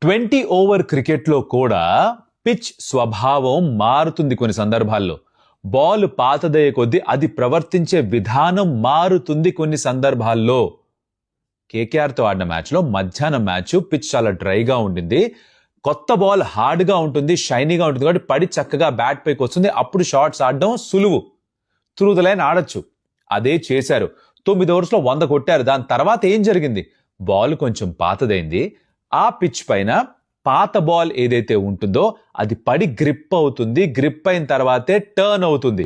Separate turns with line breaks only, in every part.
20 over క్రికెట్లో కూడా pitch స్వభావం మారుతుంది కొన్ని సందర్భాల్లో. బాల్ పాతదయ్యే కొద్దీ అది ప్రవర్తించే విధానం మారుతుంది కొన్ని సందర్భాల్లో. కేకేఆర్తో ఆడిన మ్యాచ్లో మధ్యాహ్నం మ్యాచ్ పిచ్ చాలా డ్రైగా ఉండింది. కొత్త బాల్ హార్డ్గా ఉంటుంది, షైనీగా ఉంటుంది కాబట్టి పడి చక్కగా బ్యాట్ పైకి వస్తుంది. అప్పుడు షాట్స్ ఆడడం సులువు, త్రూ ద లైన్ ఆడొచ్చు. అదే చేశారు. 9 ఓవర్స్లో 100 కొట్టారు. దాని తర్వాత ఏం జరిగింది? బాల్ కొంచెం పాతదైంది. ఆ పిచ్ పైన పాత బాల్ ఏదైతే ఉంటుందో అది పడి గ్రిప్ అవుతుంది. గ్రిప్ అయిన తర్వాతే టర్న్ అవుతుంది.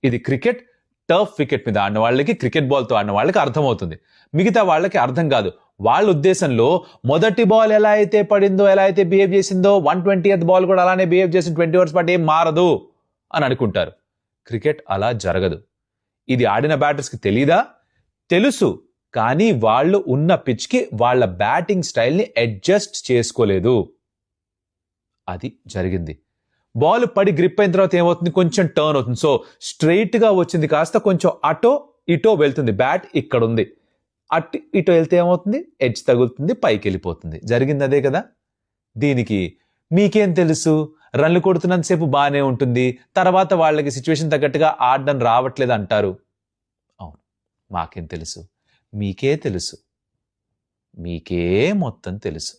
ఇది క్రికెట్ టర్ఫ్ వికెట్ మీద ఆడిన వాళ్ళకి, క్రికెట్ బాల్తో ఆడిన వాళ్ళకి అర్థమవుతుంది. మిగతా వాళ్ళకి అర్థం కాదు. వాళ్ళ ఉద్దేశంలో మొదటి బాల్ ఎలా అయితే పడిందో, ఎలా అయితే బిహేవ్ చేసిందో 120th బాల్ కూడా అలానే బిహేవ్ చేసిన 20 ఓవర్స్ పాటు ఏం మారదు అని అనుకుంటారు. క్రికెట్ అలా జరగదు. ఇది ఆడిన బ్యాటర్స్కి తెలీదా? తెలుసు. కానీ వాళ్ళు ఉన్న పిచ్కి వాళ్ళ బ్యాటింగ్ స్టైల్ని అడ్జస్ట్ చేసుకోలేదు. అది జరిగింది. బాల్ పడి గ్రిప్ అయిన తర్వాత ఏమవుతుంది? కొంచెం టర్న్ అవుతుంది. సో స్ట్రైట్గా వచ్చింది కాస్త కొంచెం అటో ఇటో వెళ్తుంది. బ్యాట్ ఇక్కడ ఉంది, అటు ఇటో వెళ్తే ఏమవుతుంది? ఎడ్జ్ తగులుతుంది, పైకి వెళ్ళిపోతుంది. జరిగింది అదే కదా. దీనికి మీకేం తెలుసు? రన్లు కొడుతున్నంతసేపు బాగానే ఉంటుంది, తర్వాత వాళ్ళకి సిచ్యువేషన్ తగ్గట్టుగా ఆడడం రావట్లేదు అంటారు. అవును, మాకేం తెలుసు? మీకే తెలుసు. మీకే మొత్తం తెలుసు.